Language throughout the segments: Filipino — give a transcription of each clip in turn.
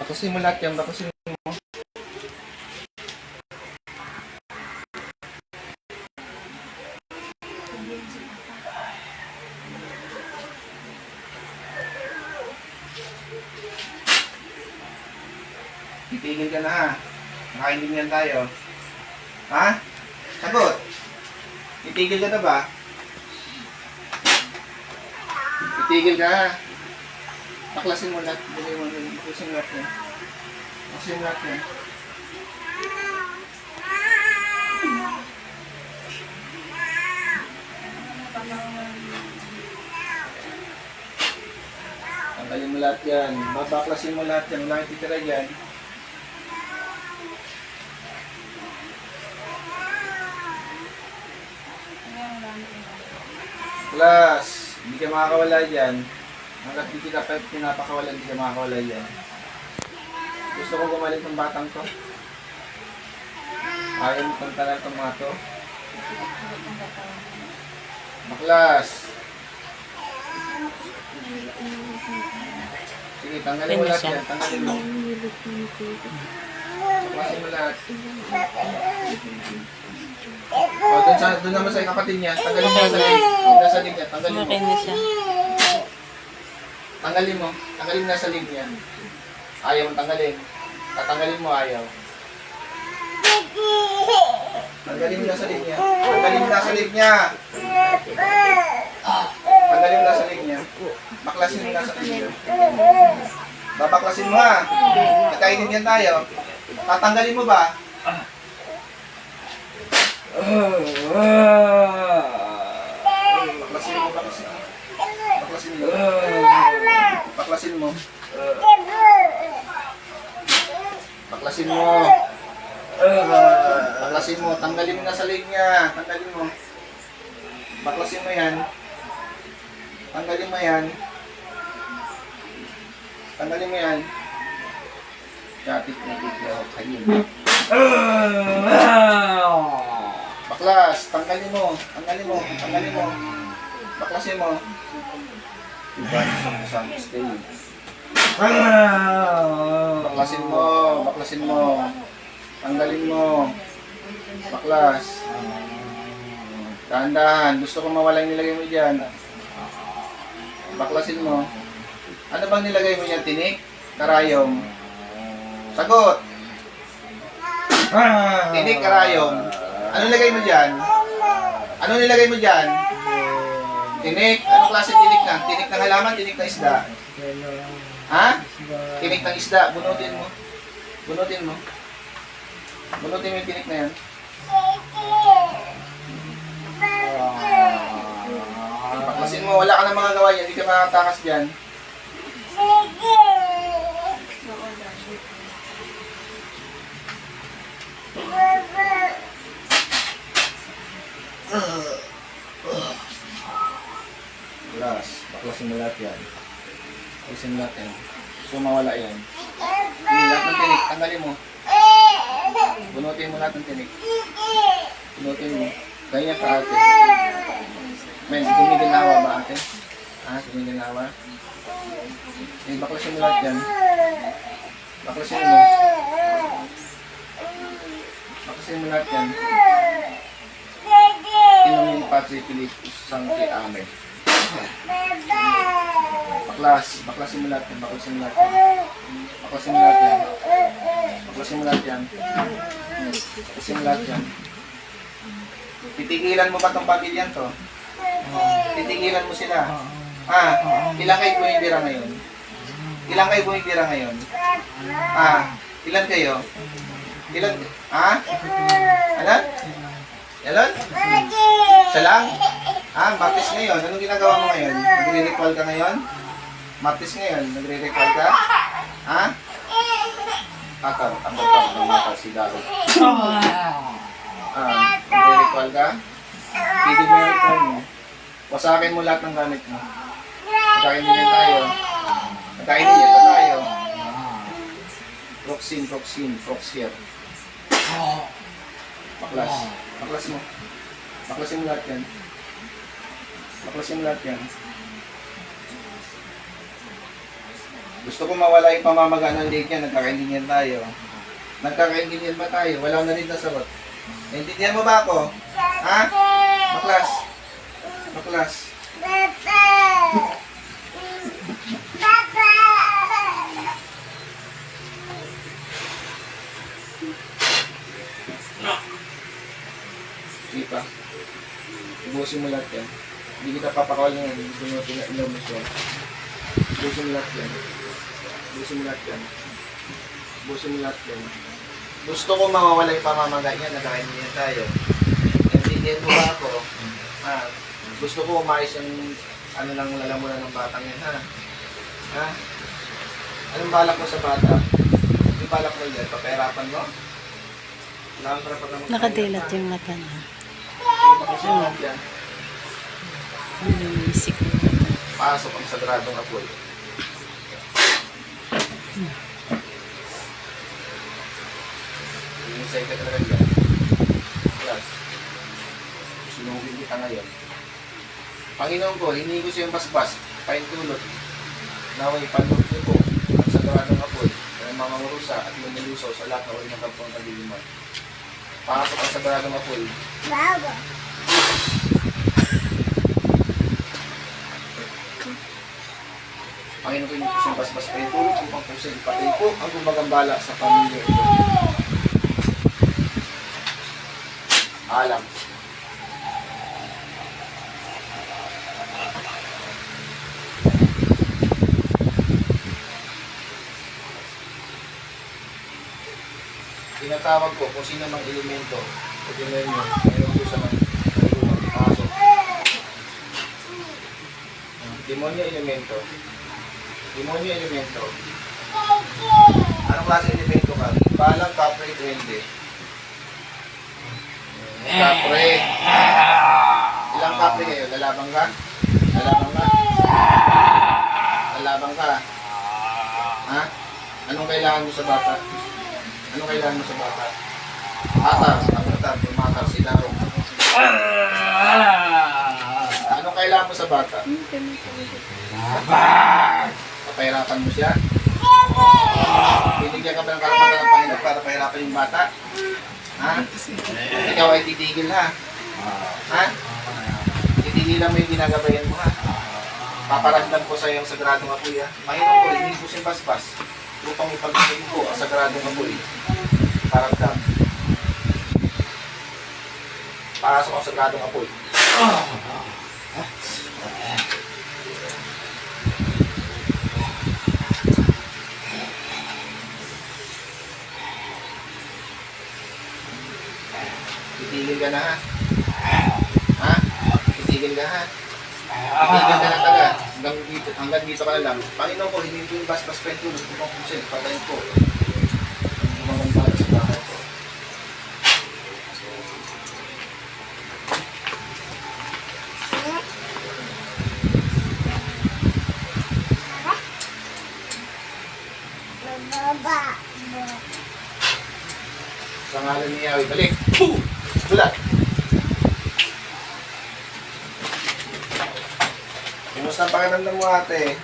Baklasin mo lahat yan. Baklasin mo. Titigil ka na ha. Nakaintindihan tayo. Ha? Sagot. Titigil ka na ba? Titigil ka ha. Baklasin mo lahat. Baklasin mo lahat yan. Baklasin mo lahat yan. Tanggalin mo lahat yan. Babaklasin mo lahat yan. Wala kang titira dyan. Plus, hindi ka makakawala dyan. Hanggat di kita pinapakawalan, hindi ka makakawala dyan. Gusto ko gumaling ng batang to. Ayaw mo tantanan itong mga to. Baklas. Sige, tanggalin mo lahat yan. Tanggalin mo. Baklasin mo lahat. O, doon naman sa kapatid niya. Tanggalin mo sa lig. Nasa lig niya. Tanggalin mo. Tanggalin mo. Tanggalin mo nasa lig niya. Ayaw mo tanggalin. Tatanggalin mo, ayaw. Tanggalin mo nasa lig niya. Tanggalin mo nasa lig niya. Tanggalin mo nasa lig niya. Baklasin mo nasa lig niya. Babaklasin mo ha. Nagkainin yan tayo. Tatanggalin mo ba? Baklasin mo, baklasin mo. Baklasin mo. Baklasin mo. Baklasin mo. Baklasin mo. Tanggalin mo na sa leg niya. Tanggalin mo. Baklasin mo yan. Tanggalin mo yan. Tanggalin mo yan. Kapit na bigla ako kayo. Baklas, tanggalin mo. Tanggalin mo. Tanggalin mo. Baklasin mo. Iba sa stage. Baklasin mo. Baklasin mo. Tanggalin mo. Baklas. Dahan-dahan. Gusto ko mawala yung nilagay mo dyan. Baklasin mo. Ano bang nilagay mo niya? Tinik? Karayom? Sagot! Tinik, karayom. Ano nilagay mo dyan? Ano nilagay mo dyan? Tinik? Anong klase tinik na? Tinik ng halaman, tinik ng isda? Ha? Tinik ng isda. Bunutin mo. Bunutin mo. Bunutin mo yung tinik na yan. Baklasin mo. Wala ka ng mga gawa yan. Hindi ka makatakas dyan. Baklas. Baklasin mo lahat yan. Baklasin mo lahat yan. So mawala yan. Lahat ng tinik. Tanggalin mo. Bunutin mo lahat ng tinik. Bunutin mo. Ganyan ka ate. Men, gumiginawa ba ate? Ha? Gumiginawa? Eh, baklasin mo lahat yan. Baklasin mo. Baklasin mo lahat yan. Inumin Patri Pilipus Sancti Amen. Baklas. Baklasin mo lahat yan. Baklasin mo lahat yan. Baklasin mo lahat yan. Baklasin mo lahat yan. Baklasin mo lahat yan. Titigilan mo ba itong pamilyan to? Titigilan mo sila. Ah, ilan kayo bumibira ngayon? Ilan kayo bumibira ngayon? Ah, ilan kayo? Ilan? Ah? Ano? Ilan? Isa lang? Ah, Martes ngayon. Anong ginagawa mo ngayon? Nagre-recall ka ngayon? Martes ngayon. Nagre-recall ka? Ha? Akal, si Daro. Ah, nagre-recall ka? Pwede mo yung recall mo. Wasakin mo lahat ng gamit mo. Magkaindihan tayo. Magkaindihan tayo. Proxin, proxir. Baklas. Baklas mo. Baklasin mo lahat yan. Baklasin mo lahat yan. Gusto ko mawala yung pamamaga ng leg niya. Nagkakaintindihan tayo. Nagkakaintindihan ba tayo? Wala na rin nasagot. Naintindihan mo ba ako? Ha? Baklas. Baklas. Sige pa. Ubusin mo lahat yan. Hindi kita papakawal ngayon. Gusto mo ilaw mo siya. Ubusin mo lahat yan. Ubusin mo lahat yan. Ubusin mo lahat yan. Gusto ko mawawala yung pamamaga niya. Nagkakaintindihan tayo. Naintindihan mo ba ako? Gusto ko umayos yung ano lang lalamunan ng batang yan, ha? Ha? Anong balak mo sa bata? Yung balak mo yan, papahirapan mo? Wala kang karapatan mo. Nakadilat yung mata niya. Sumunod yan. Lumisik. Pasok ang sagradong apoy. Inisay ka talaga dyan. Plus, sinugin kita ngayon. Panginoon ko, hindi ko siyang basbas, paintulot. Naway, panlot niyo po ang sagradong apoy ng mga marusa at lumulusaw sa lahat na ulit ng kampong kadiliman. Pasok ang sagradong apoy. Panginoon ko, hindi ko siyang basbas, paintulot ang pangpusin. Patay po ang gumagambala sa pamilya ito. Alam. Tinatawag ko kung sino mang elemento o demonyo mayroon po sa mga pasok. Demonyo elemento. Demonyo elemento. Anong klase elemento ka? Balang, kapre, duwende. Kapre. Ilang kapre kayo? Lalabang ka? Lalabang ka? Lalabang ka? Ha? Anong kailangan mo sa bata? Ano kailangan mo sa bata? Atar, tumatar, sinarong. Ano kailangan mo sa bata? Papahirapan mo siya? Binigyan ka ba ng karapatan ng Panginoon para pahirapan yung bata? Ha? Ikaw ay titigil, ha? Ha? Titigilan mo yung ginagabayan mo, ha? Paparamdam ko sa iyo ang sagradong apoy, ha? Panginoon ko, hindi ko simbasbas upang ipagpapin ko ang sagradong apoy. Paramdam. Pasok ang sagradong apoy. Titigil ka na, ha? Ha? Titigil ka, ha? Titigil ka na talaga. Hanggang dito ka na lang. Panginoon ko, hindi ko yung basbas pa yung tulog. Kung kusin, patayin ko. Gumagambala sa bahay ko. Sa ngalan ni Yahweh, balik! Boom! Bulat! Kumusta ang pakiramdam mo, ate?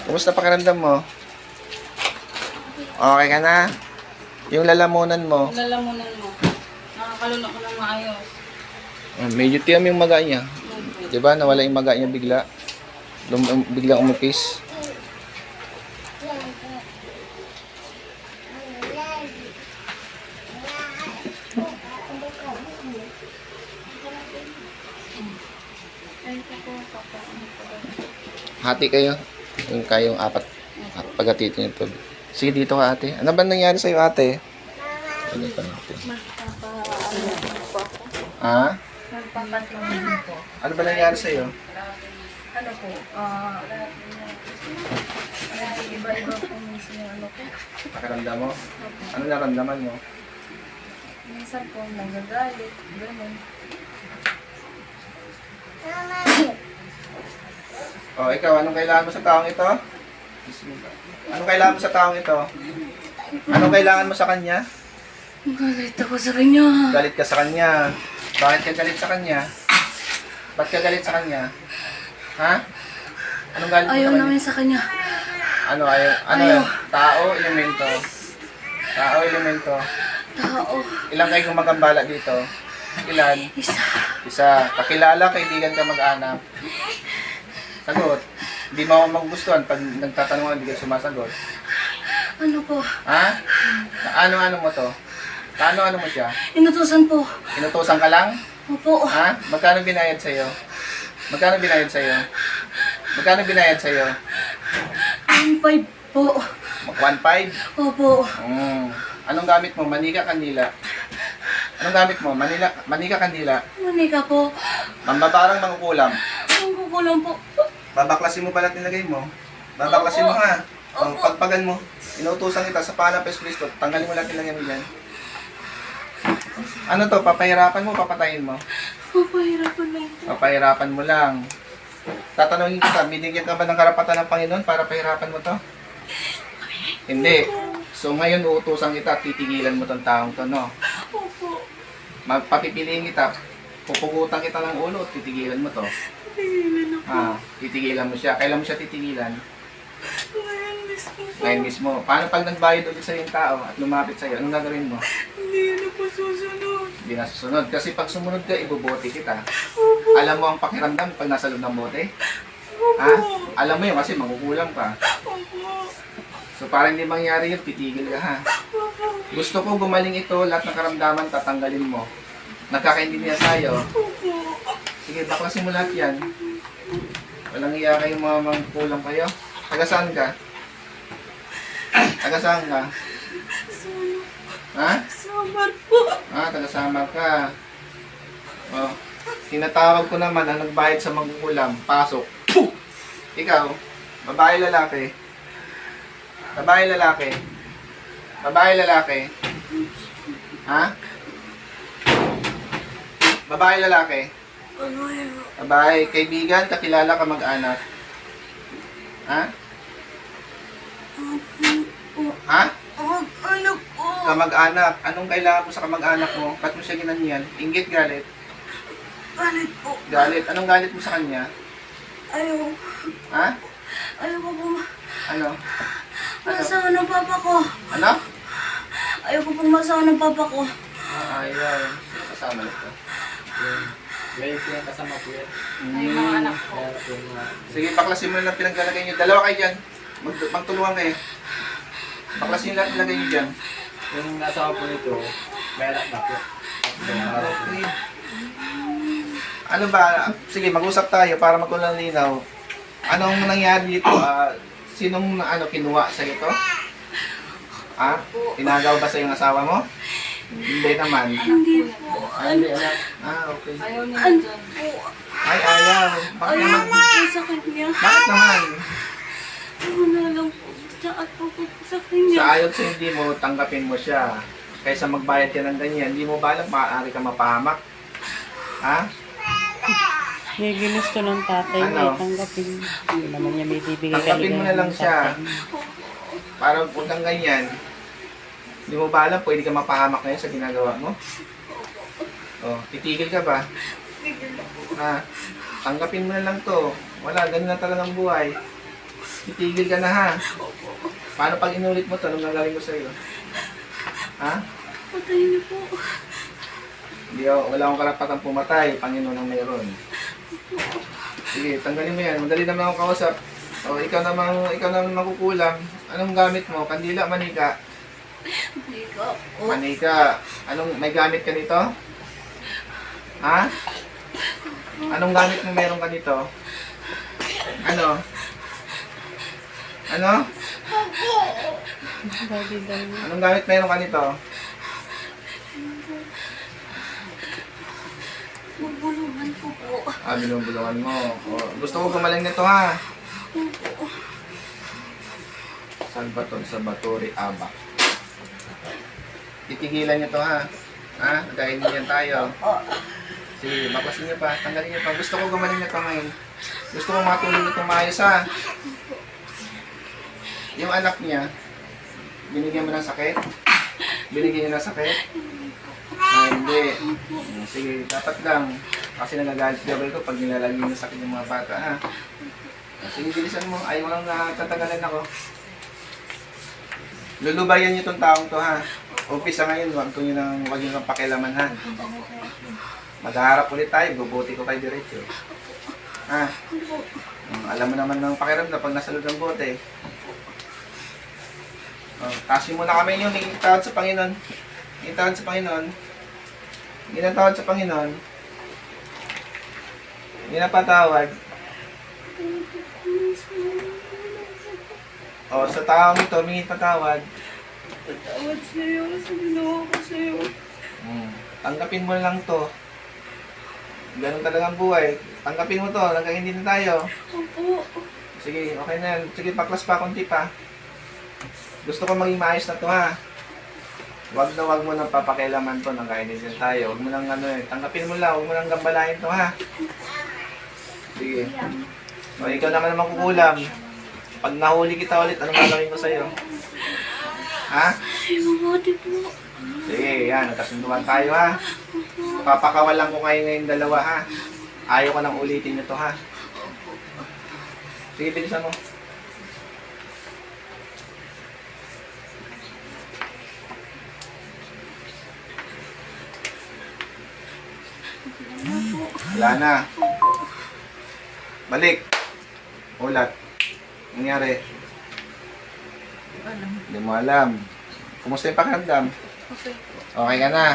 Kumusta pakiramdam mo? Okay ka na? Yung lalamunan mo? Lalamunan mo. Nakakalunok ko ng maayos. Medyo tiyam yung maga niya. Diba? Nawala yung maga niya bigla. Biglang umipis. Hati kayo. Yung kayong apat. Pagkatitin ito. Sige, dito ka, ate. Ano ba nangyari sa'yo, ate? Ganito natin. Ha? Nagpapatlaman po. Ano ba nangyari sa'yo? Ano po? Iba-iba po minsan yung ano po. Pakiramdam mo? Ano naramdaman mo? Minsan po nagagalit. Ganun. O, ikaw, anong kailangan mo sa taong ito? Anong kailangan mo sa taong ito? Anong kailangan mo sa kanya? Galit ako sa kanya. Galit ka sa kanya. Bakit ka galit sa kanya? Ba't ka galit sa kanya? Ha? Anong galit mo Ayaw sa kanya? namin sa kanya. Ano, ayaw? Ano Ayaw. yan? Tao, elemento. Tao, elemento. Tao. Ilang kayo gumagambala dito? Ilan? Isa. Isa. Kakilala, kaibigan ka mag-anak. Sagot. Hindi mo ako magugustuhan pag nagtatanong ako, hindi ka sumasagot. Ano po? Ha? Ano mo to? Ano mo siya? Inutusan po. Inutusan ka lang? Opo. Ha? Magkano binayad sa'yo? Magkano binayad sa'yo? Magkano binayad sa'yo? 1.5 po. 1.5? Opo. Anong gamit mo? Manika, kandila? Anong gamit mo? Manika, kandila? Manika po. Mambabarang mangkukulam? Ang kukulang po. Babaklasin mo pala tinagay mo. Babaklasin mo ha. O, pagpagan mo. Inuutusan kita sa pangalan ng Yesu Cristo. Tanggalin mo lahat nilagay mo dyan. Ano to? Papahirapan mo, papatayin mo? Papahirapan lang po. Papahirapan mo lang. Tatanungin kita, binigyan ka ba ng karapatan ng Panginoon para pahirapan mo to? Hindi. So ngayon uutusan kita, titigilan mo tong taong to, no? Opo. Magpapipiliin kita, pupugutan kita ng ulo, titigilan mo to. Tigilan ako. Titigilan mo siya. Kailan mo siya titigilan? Ngayon mismo po. Ngayon mismo. Paano pag nagbayad ulit sa'yo yung tao at lumapit sa'yo? Anong gagawin mo? Hindi na po susunod. Hindi na susunod. Kasi pag sumunod ka, ibobote kita. Opo. Alam mo ang pakiramdam pag nasa loob ng bote? Opo. Ha? Alam mo yun kasi makukulang ka. Opo. So para hindi mangyari yun, titigil ka ha. Opo. Gusto ko gumaling ito, lahat ng karamdaman tatanggalin mo. Nagkakaintindihan tayo. Opo. Sige, baklasin mo lahat yan. Walang iya kayong mga mangkulang kayo. Taga saan ka? Taga saan ka? Ha? Samar po. Taga Samar ka. Oh, tinatawag ko naman ang nagbayad sa magkukulam. Pasok. Puh! Ikaw, babae lalaki. Babae lalaki. Babae lalaki. Ha? Babae lalaki. Ano yun? Babae, kaibigan, kakilala ka mag-anak. Ha? Ha? Ano po? Kamag-anak. Anong kailangan mo sa kamag-anak mo? Ba't mo siya ginanyan? Inggit, galit? Galit po. Galit. Anong galit mo sa kanya? Ayaw. Ha? Ayaw ko po. Ano? Masawa ng papa ko. Ano? Ayaw ko pong masawa ng papa ko. Ayaw. Sino kasama nito? Ngayon po yung kasama po yan. Ay, mga anak ko. Kaya po yung mga... Sige, baklasin mo na lang pinaglalagay niyo. Dalawa kayo dyan. Magtulungan kayo. Baklasin lang ilagay niyo dyan. Yung nasawa po nito, may anak na po. Okay. Ano ba? Sige, mag-usap tayo para magkulang linaw. Anong nangyari dito? Sinong kinuha sa ito? Tinagaw ba sa yung asawa mo? Hindi naman. Hindi po. Hindi, anak. Okay. Ayaw niya dyan. Ay, ayaw. Bakit Ayaw naman? po sa kanya. Bakit naman? Wala lang po. Saat po po sa Sa kanya. ayaw sa hindi mo, tanggapin mo siya. Kaysa magbayad ka ng ganyan, hindi mo ba alam, maaari ka mapahamak? Ha? May ginusto ng tatay Ano? may tanggapin. Hindi naman niya may bibigay Tanggapin mo na lang siya. Para huwag kang ganyan. Hindi mo ba alam, pwede ka mapahamak ngayon sa ginagawa mo? Titigil ka ba? Ha? Tanggapin mo na lang to. Wala, ganun na talagang buhay. Titigil ka na ha. Paano pag inulit mo to, anong gagawin ko sa'yo? Ha? Patay niyo po. Hindi, wala akong karapatang pumatay. Panginoon ang mayroon. Sige, tanggalin mo yan. Madali naman akong kausap. Ikaw naman makukulam. Anong gamit mo? Kandila, manika? Manika po. Manika. May gamit ka nito? Ha? Anong gamit mo meron ka nito? Ano? Ano? Anong gamit meron ka nito? Magbulungan po po. Binubulungan mo. Gusto ko gumaling nito ha. Salvatore Aba. Titigilan niyo to ha. Dahil niyan tayo. Sige, baklasin niyo pa. Tanggalin niyo pa. Gusto ko gumaling nito ngayon. Gusto ko matulog nito maayos ha. Yung anak niya, binigyan mo ng sakit? Binigyan niyo ng sakit? Hindi. Sige, dapat lang. Kasi nagagalit gabay ko pag nilalagay yung sakit ng mga bata, ha? Sige, bilisan mo. Ayaw mo lang na tatagalan ako. Lulubayan niyo itong taong to, ha? Umpisa ngayon, huwag nyo nang pakialaman, ha? Maghaharap ulit tayo, bubuti ko kayo diretso. Ha? Alam mo naman ng pakiramdam pag nasa loob ng bote. Tasin muna kami yun, tawad sa Panginoon. Tawad sa Panginoon. Tawad sa Panginoon. Patawad. Sa taong ito, humingi patawad. Patawad sa'yo sa ginawa ko sa'yo. Tanggapin mo lang to. Ganun talaga ang buhay. Tanggapin mo to, hanggang hindi na tayo. Opo. Sige, okay na yan. Sige, paklas pa, konti pa. Gusto ko maging maayos na to, ha? Wag mo nang papakialaman to, nang kainisin tayo. Huwag mo nang tanggapin mo lang, huwag mo nang gambalain to, ha? Sige. Ikaw naman ang makukulam. Pag nahuli kita ulit, anong gagawin ko sa'yo? Ha? Ay, mabuti po. Sige, yan. Nagkasunduan tayo, ha? Papakawalan ko kayo ngayong dalawa, ha? Ayaw ko nang ulitin nyo to, ha? Sige, bilisan mo. Wala na. Balik. Ulat. Nangyari. Hindi mo alam. Kumusta yung pakiramdam? Okay. Okay ka na?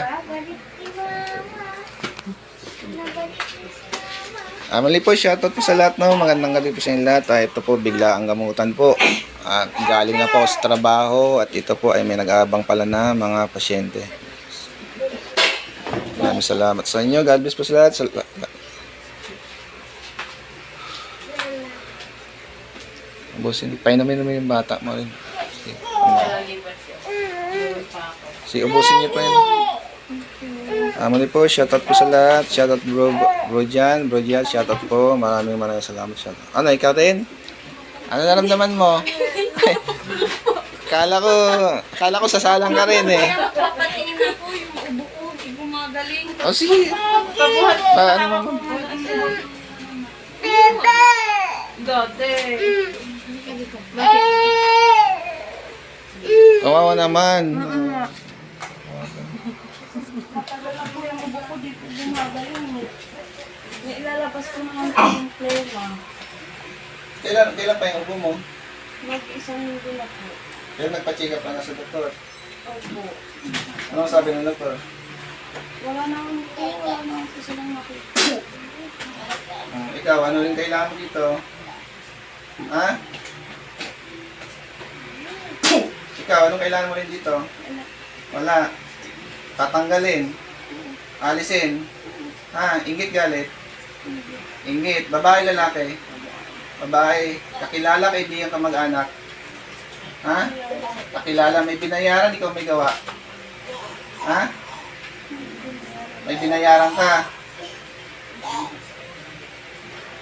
Mali po, shoutout po sa lahat, no? Magandang gabi po sa inyo lahat. Ito po, bigla ang gamutan po. At galing na po ako sa trabaho at ito po ay may nag-aabang pala na mga pasyente. Maraming salamat sa inyo. God bless po sa lahat. Ubusin. Painumin naman yung bata mo rin. Sige, ubusin niyo pa yun. Muli po, shoutout po sa lahat. Shoutout bro Jan, shoutout po. Maraming salamat. Shoutout. Ano, ikaw din? Ano naramdaman mo? Kala ko sasalang ka rin eh. Papatingin na po yung ubo ko. Hindi gumagaling. O sige. Ano mo? Dati. Kawawa naman. Matagal na po yung ubo ko. Di po gumagaling. Nailalabas ko naman po yung plema. Kailan pa yung ubo mo? Mag-isang linggo na po. Kailan nagpa-check up na sa doktor? Opo. Anong sabi ng doktor? Wala naman po. Wala naman po silang makita. Ikaw, ano rin kailangan mo dito? Ha? Ikaw, anong kailangan mo rin dito? Wala. Tatanggalin. Alisin. Ha? Inggit galit. Inggit. Babae, lalaki. Babae. Kakilala kay di yung kamag-anak. Ha? Kakilala. May binayaran, ikaw may gawa. Ha? May binayaran ka.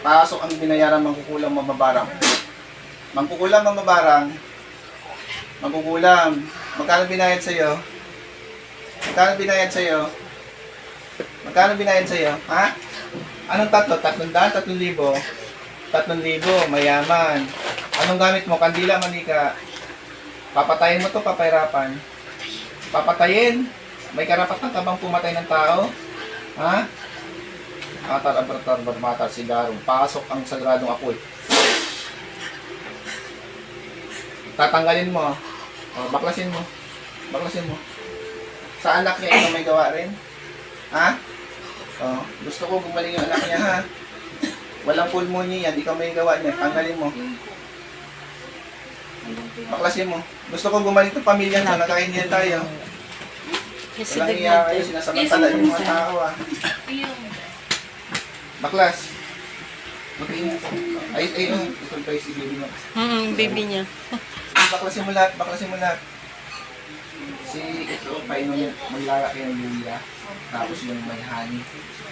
Pasok ang binayaran, mangkukulang, mababarang. Mangkukulang, mababarang. Mangkukulang. Magkano binayad sa'yo? Magkano binayad sa'yo? Magkano binayad sa'yo? Ha? Anong tatlo? 300? 3,000? 3,000. Mayaman. Anong gamit mo? Kandila, manika. Papatayin mo to, papahirapan. Papatayin? May karapatan ka bang pumatay ng tao? Ha? Atar, abratar, barmatar, sigarong. Pasok ang sagradong apoy. Tatanggalin mo. Baklasin mo. Baklasin mo. Sa anak niya, ito may gawa rin. Ha? Gusto ko gumaling yung anak niya, ha? Walang pulmonya yan. Ikaw may gawa niya. Tanggalin mo. Baklasin mo. Gusto ko gumaling itong pamilya na. Nagkakaindihan tayo. Walang iya kayo. Sinasamantala yung mga tao, ha? Baklas. Mag-iingat. Ay, ito pa yung si baby mo. Baby niya. Baklasin mo lahat, baklasin mo lahat. Si ito, painom yung maglalaki ng luya. Tapos yung may honey.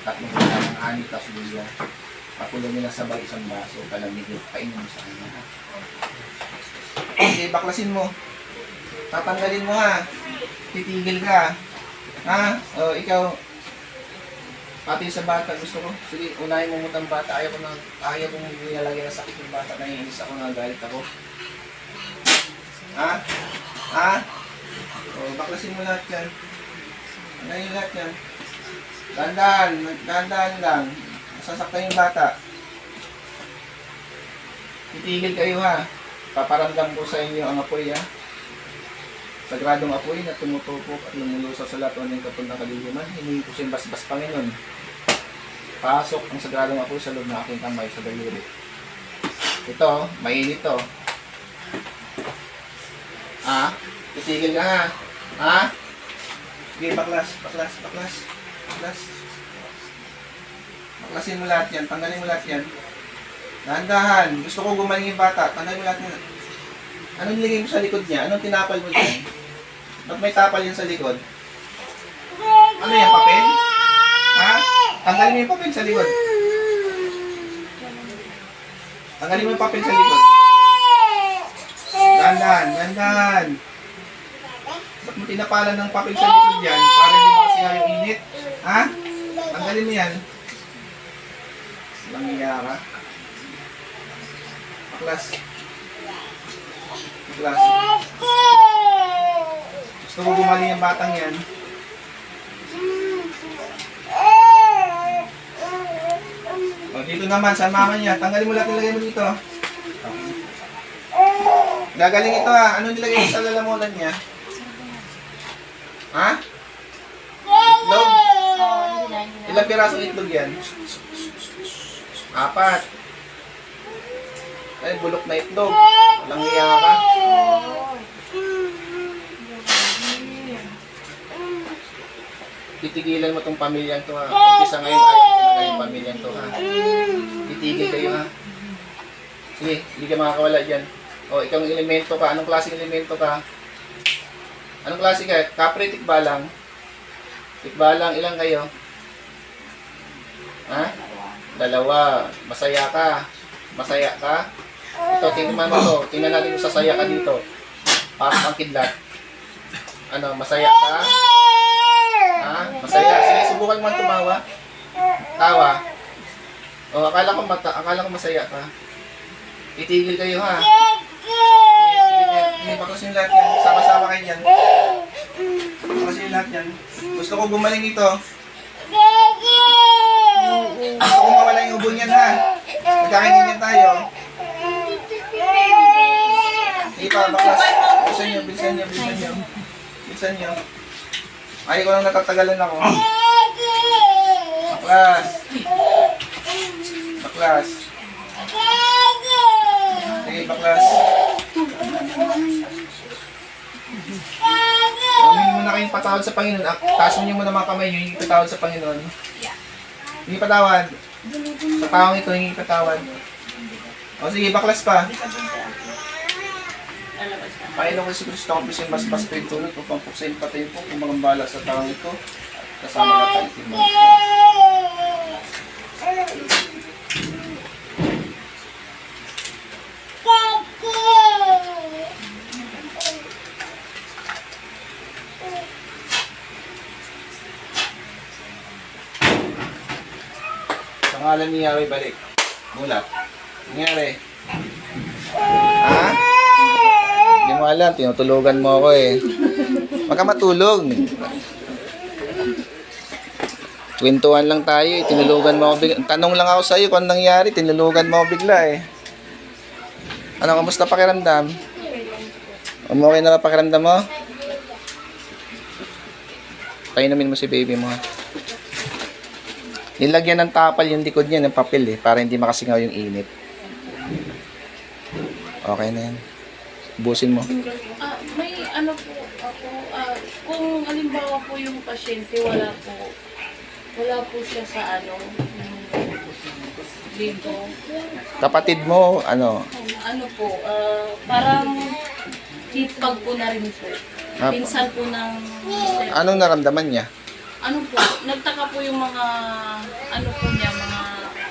Tatlong kaya ng honey, tapos luya. Pakulo nila sabay isang baso. Palamigin, painom mo sa kanya. Okay, baklasin mo. Tatanggalin mo ha. Titigil ka. Ha? O, ikaw. Pati sa bata, gusto ko. Sige, unahin mo muna ang bata. Ayaw kong nilalagay na sakit yung bata. Naiinis ako, nagalit ako. Ha? Ha? O, baklasin mo lahat yan. Unahin lahat yan. Dahan-dahan lang. Sasaktan yung bata. Titigil kayo ha. Paparamdam ko sa inyo ang apoy ha. Sagradong apoy na tumutupok at lumulusaw sa lahat ng kapag ng kaliliman. Hiningi ko siyang basbas Panginoon. Pasok ang sagradong apoy sa loob ng aking kamay sa daliri. Ito, mainit to. Ha? Titigil ka ha. Ha? Sige, baklas. Baklasin mo lahat yan. Tanggalin mo lahat yan. Dahan-dahan. Gusto ko gumaling yung bata. Tanggalin mo lahat yan. Anong nilagay mo sa likod niya? Anong tinapal mo dyan? Ba't may tapal yan sa likod? Ano yan? Papel? Ha? Tanggalin mo yung papel sa likod. Tanggalin mo yung papel sa likod. Dahan-dahan. Ba't mo tinapalan ng papel sa likod dyan? Para hindi makasigaw yung init? Ha? Tanggalin mo yan. Walang iya ka. Baklas. Gusto ko gumaling yung batang yan. O, dito naman, sa mama niya. Tanggalin mo lahat, nilagay mo dito. Gagaling ito ha. Ano nilagay mo sa lalamunan niya? Ha? Itlog? Ilang pirasong itlog yan? 4. Ay, bulok na itlog. Walang hiya ka. Titigilan mo tong pamilyang to ha. Umpisa ngayon, ayaw ko na yung pamilyang to ha. Titigil kayo ha. Sige, hindi ka makakawala dyan. O, ikaw ng elemento ka. Anong klaseng elemento ka? Anong klase ka? Kapre, tikbalang. Tikbalang, ilang kayo? Ha? 2. Masaya ka. Masaya ka. Ito, tingnan mo to. Tingnan natin kung sasaya ka dito. Pasok ang kidlat. Ano, masaya ka? Ha? Masaya. Sige, subukan mo tumawa. Tawa. O, akala ko masaya ka. Itigil kayo ha. Hindi, baklasin lahat yan. Sama-sama kayo dyan. Baklasin lahat yan. Gusto ko gumaling ito. Gusto ko mawala yung ubo niyan ha. Magkakaintindihan tayo. Sige pa, baklas. Bilisan nyo. Ayaw ko lang natatagalan ako. Baklas. Sige, baklas. Humingi muna kayong patawad sa Panginoon. Tasan nyo muna mga kamay nyo, hingi patawad sa Panginoon. Hingi patawad. Sa taong ito, hingi patawad. O sige, baklas pa. Panginoon ko si Kristo, ako pisin mas pintunod upang puksain patayin po kung magambala sa taong ito. Kasama na tayo mo. Sa ngalan ni Yahweh, balik. Mulat. Nangyari. Ha? Hindi mo alam, tinutulugan mo ako eh. Huwag ka matulog. Kwentuhan lang tayo eh, tinulugan mo ako bigla. Tanong lang ako sa'yo kung anong nangyari, tinulugan mo ako bigla eh. Ano, kamusta pakiramdam? Okay na ba pakiramdam mo? Painumin mo si baby mo. Nilagyan ng tapal yung likod niya ng papel eh, para hindi makasingaw yung init. Okay na yan. Ubusin mo. May ano po ako, kung halimbawa po yung pasyente, wala po siya sa dito. Kapatid mo, ano? Ano po, parang hipag po na rin po. Pinsan po ng mister. Anong naramdaman niya? Ano po, nagtaka po yung mga, ano po niya, mga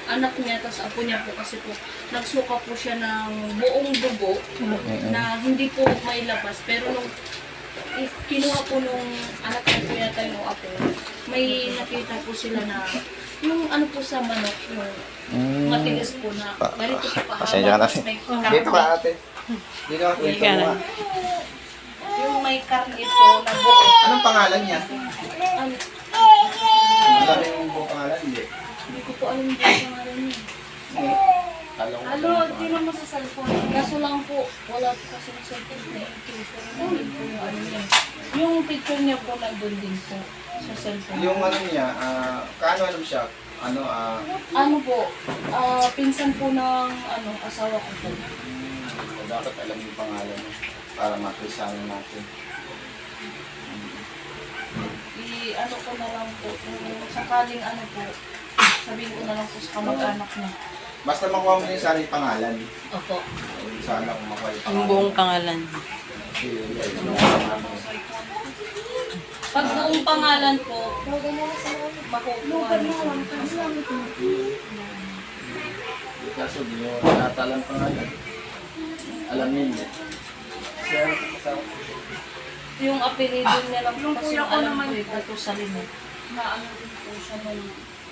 anak niya, tapos apo niya po kasi po, nagsuka po siya ng buong dugo na hindi po mailabas. Pero nung kinuha po nung anak ko po yata yung apo, may nakita po sila na yung ano po sa manok, yung matigas po na ganito po kahaba. Pasensya ka na. Tapos may Dito ka ate. Dito ka, kwento mo nga. yung may karne po na buo. Anong pangalan niya? Ano, Ang dami yung buong pangalan, hindi. hindi ko po alam yung pangalan niya. Alo, di naman sa cellphone. Kaso lang po, wala po kasi ng cellphone na yung nandun po yung ano niya. Yung picture niya po nandun din po sa cellphone. Yung ano niya, kaano siya? Ano po, pinsan po ng asawa ko po. Dapat alam yung pangalan mo para makisahan natin. Ano ko na lang po, kung sakaling ano po, sabihin ko na lang po sa kamag-anak niya. Basta makuha mo yung sana yung pangalan. Opo. Sana kung makuha yung Ang pangalan. buong pangalan. Pag buong pangalan po, makukuha niyo po. Kaso di nyo natalang pangalan. Alam niyo yun eh. Yung apelido niya lang po kasi yung alam ko eh, Tato Salino. Na ano din po siya nung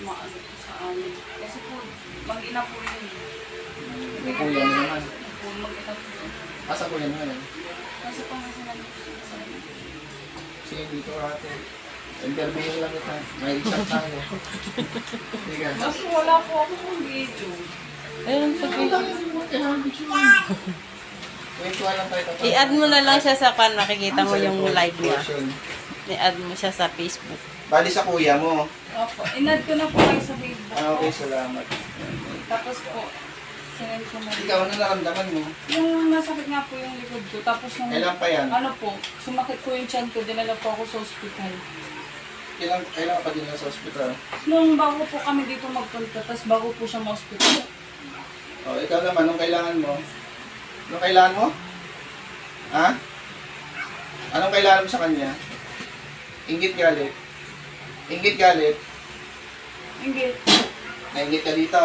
maano po sa amin. Kasi po, mag-ina po yun. May kuya mo naman. Po, mag-ina po yun. Asa kuya mo yun? Kasi po nga sinabi ko sa amin. Sige, dito ate. Interview lang kita. May isang tayo. Sige. Mas wala po ako ng video. Ayun, Kwentuhan lang tayo. I-add mo na lang siya sa pan, makikita mo yung live niya. Question. I-add mo siya sa Facebook. Bali sa kuya mo. Opo, inad ko na po kayo sa Facebook. Okay, salamat. Tapos po, sinend ko na. Ikaw, ano naramdaman mo? Yung nasakit nga po yung likod ko. Tapos nung, Kailan pa yan? ano po, sumakit po yung tiyan ko, dinala po ako sa ospital. Kailan ka pa din sa hospital? Nung bago po kami dito magpunta, tapos bago po siya ma-hospital. O, ikaw naman, anong kailangan mo? Anong kailangan mo? Ha? Anong kailangan mo sa kanya? Inggit galit. Inggit galit. Hindi. Nainggit ka dito.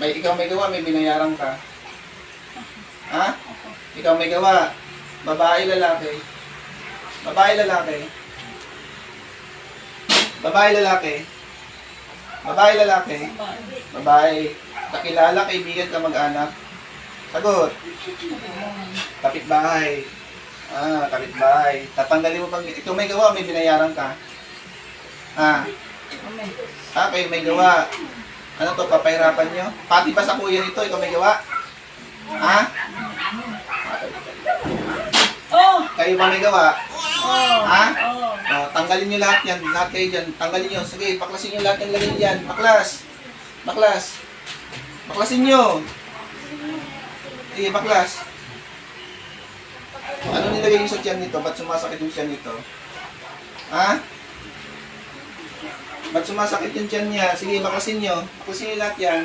Ikaw may gawa, may binayaran ka. Ha? Ikaw may gawa. Babae, lalaki. Babae, lalaki. Babae, lalaki. Babae, lalaki. Babae. Kakilala, kaibigan ka, mag-anak. Sagot. Kapitbahay. Kapitbahay. Tatanggalin mo pag... Ikaw may gawa, may binayaran ka. Kayo may gawa. Ano to, papahirapan nyo? Pati ba sa kuya nito, ikaw may gawa? Ha? Oh! Kayo ba may gawa? Oh! Ha? Oh! Tanggalin nyo lahat yan. Lahat kayo dyan. Tanggalin nyo. Sige, baklasin nyo lahat yung lagay dyan. Baklas. Baklas. Baklasin nyo. Sige, baklas. Ano nilagay yung sa tiyan nito? Ba't sumasakit yung tiyan nito? Ha? Ba't sumasakit yung tiyan niya? Sige, baklasin nyo. Baklasin nyo lahat yan.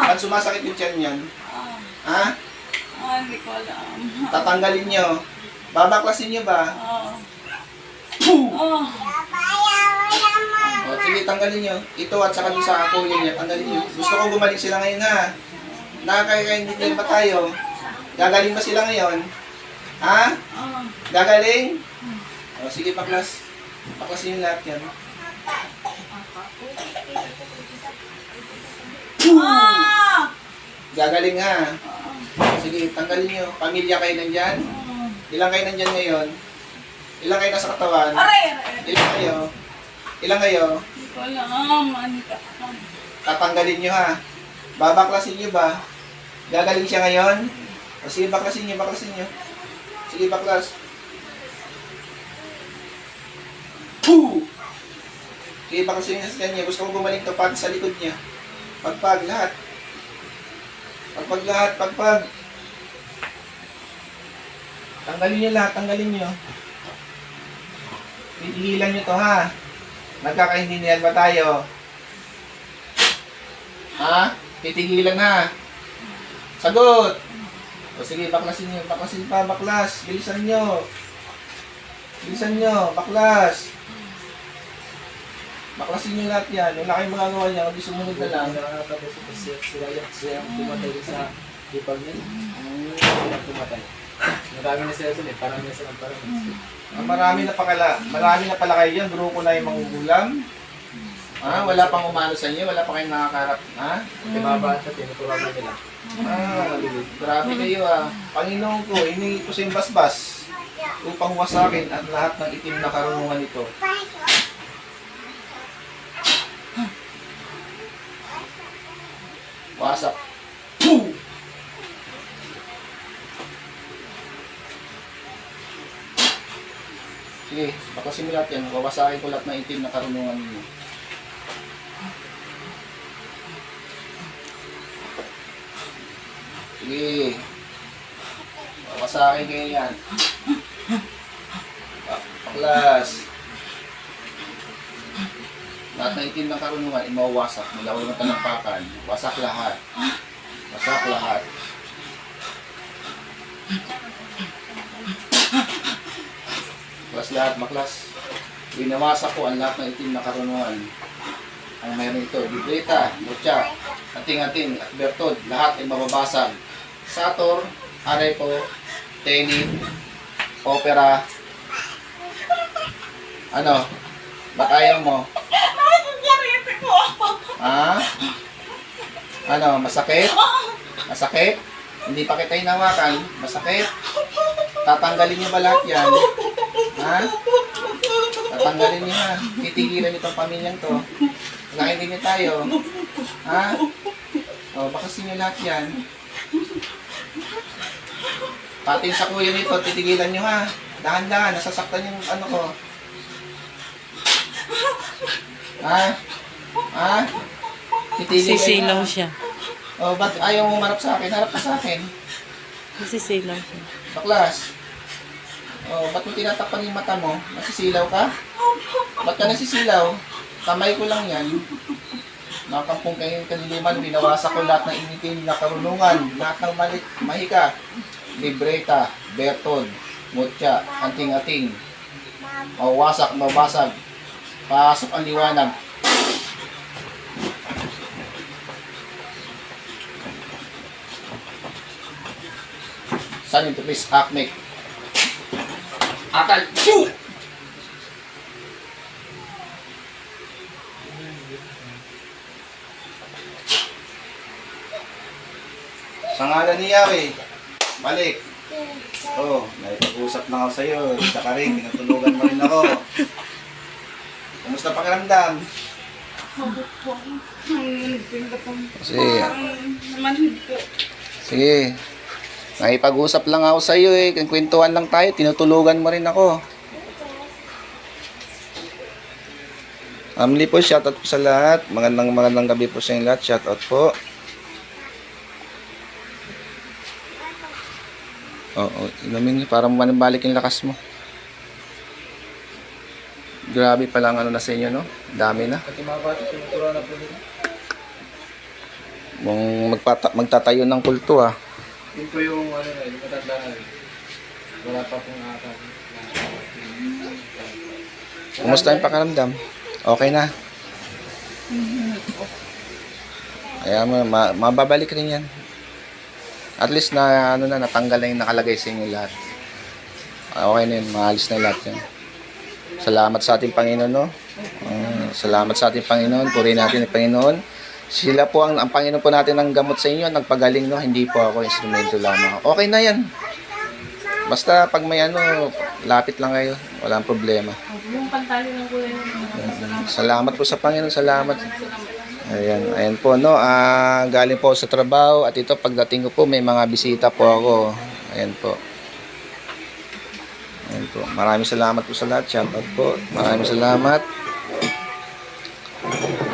Ba't sumasakit yung tiyan yan? Ha? Hindi ko alam. Tatanggalin nyo. Babaklasin nyo ba? Oh! O, sige, tanggalin nyo. Ito at saka yung sa kuya niya, tanggalin nyo. Gusto ko gumaling sila ngayon ha. Nakakaintindihan ba tayo? Gagaling ba sila ngayon? Ha? Gagaling? O, sige, baklas. Baklasin yung lahat yan. Gagaling ha. Sige, tanggalin nyo. Pamilya kayo nandyan? Ilang kayo nandyan ngayon? Ilang kayo nasa katawan? Aray! Ilang kayo? Ilang kayo? Hindi ko alam. Anika. Tatanggalin nyo ha. Babaklasin nyo ba? Gagaling siya ngayon? O sige, baklasin nyo, baklasin nyo. Sige, baklas. Poo! Sige, baklasin nyo sa kanya. Gusto ko gumaling to pati sa likod niya. Pagpag, lahat. Pagpag lahat, pagpag. Tanggalin nyo lahat, tanggalin nyo. Pipigilan nyo to ha. Nagkakaintindihan ba tayo? Ha? Titigilan ha. Sagot! O sige, baklasin nyo. Baklasin pa, baklas. Bilisan nyo. Bilisan nyo, baklas. Baklasin nyo lahat yan. Wala kayong magagawa niya. Kundi sumunod na lang. Sila yung pumatay sa ipag niya. Sila pumatay. Marami na sila dun eh. Parang na silang parang. Marami na pala kayo dyan. Grupo na yung mangugulam. Wala pang umano sa inyo, wala pa kayong nakakarap. Yung mga bata, tinutulungan nila. Grabe kayo Panginoon ko, hiningi ko sa yung basbas upang wasakin at lahat ng itim na karunungan nito. Wasak. Sige, bakasin mo lahat yan. Wawasakin ko lahat ng itim na karunungan ninyo. Sige. Wawasakin kayo yan. Paklas. Lahat ng itim na karunungan, imawasak. Mula ulang talampakan. Wasak lahat. Wasak lahat. Baklas lahat, baklas. Binawasak ko ang lahat ng itim na karunungan. Ang mayroon ito, Libreta, Mutya, Ating-Ating, at Bertod, lahat ay mababasag. Sator, Arepo, Tenit, Opera. Ano? Ba't ayaw mo? Ano? Masakit? Masakit? Hindi pa kita hinawakan? Masakit? Tatanggalin niyo ba lahat yan? Tatanggalin niyo Titigilan itong pamilyang to. Nakaintindi niyo tayo. Bakasin niyo lahat yan. Pati sa kuya nito, titigilan niyo Dahan-dahan, nasasaktan yung ano ko. Titigilan Sisilaw niyo siya. Ba't ayaw mo marap sa akin? Harap ka sa akin. Sisilaw siya. Baklas. Ba't mo tinatakpan yung mata mo? Nasisilaw ka? Ba't ka nasisilaw? Kamay ko lang yan. Nakampong kayong kaniliman, binawasak ko lahat ng initin na karunungan, lahat ng mahika. Libreta, Bertod, Mutya, Anting-Ating. Mawasak, mabasag. Pasok ang liwanag. Saan yung tupis? Akmek. Akal. Shoo! Sa ngalan ni Yahweh, balik. Naipag-usap na ako sa'yo. Saka rin, tinutulugan mo rin ako. Kumusta pakiramdam? Sige. Sige. Naipag-usap lang ako sa'yo kwentuhan lang tayo, tinutulugan mo rin ako. Amli po, shoutout po sa lahat. Magandang gabi po sa inyo lahat. Shoutout po. Inumin niyo para manibalik yung lakas mo. Grabe pala ang na sa inyo, no? Dami na. Pati mga bata, tinutulungan na po nila. Magtatayo ng kulto, Yun po yung yung matanda na rin. Wala pa pong nakakapit. Kumusta yung pakiramdam? Okay na? Kaya mababalik rin yan. At least na natanggal na yung nakalagay sa inyo lahat. Okay na yun, maalis na lahat yan. Salamat sa ating Panginoon, no? Salamat sa ating Panginoon. Purihin natin ang Panginoon. Sila po ang Panginoon po natin ang gamot sa inyo, nagpagaling, no? Hindi po ako, instrumento lamang. Okay na yan. Basta pag may lapit lang kayo, walang problema. Yung pantalo ng kuya Salamat po sa Panginoon, salamat. Ayan po, no? Galing po sa trabaho at ito pagdating ko po may mga bisita po ako. Ayan po. Maraming salamat po sa lahat. Shoutout po. Maraming salamat.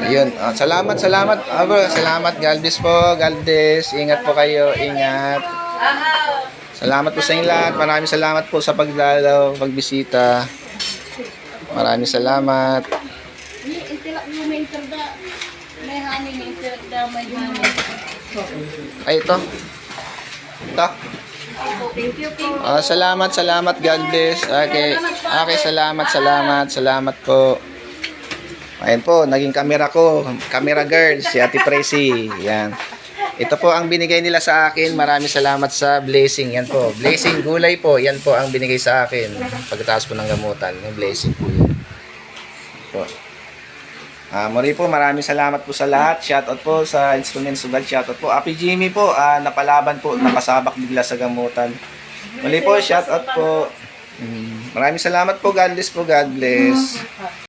Ayun. Salamat. Salamat. God bless po. God bless. Ingat po kayo. Ingat. Salamat po sa inyo lahat. Maraming salamat po sa pagdalaw, pagbisita. Maraming salamat. May honey, may interda, may honey. Ay, ito. Ito. Thank you. Salamat. God bless. Okay, salamat po. Ayan po, naging camera ko. Camera girl, si Ate Tracy. Yan. Ito po ang binigay nila sa akin. Maraming salamat sa blessing. Yan po. Blessing gulay po. Yan po ang binigay sa akin. Pagkatapos po ng gamutan. Yung blessing po yun. Po. Muli po, maraming salamat po sa lahat. Shoutout po sa Instrument Sugal. Shoutout po. Api Jimmy po, napalaban po, napasabak bigla sa gamutan. Muli po, shoutout po. Maraming salamat po. God bless po. God bless.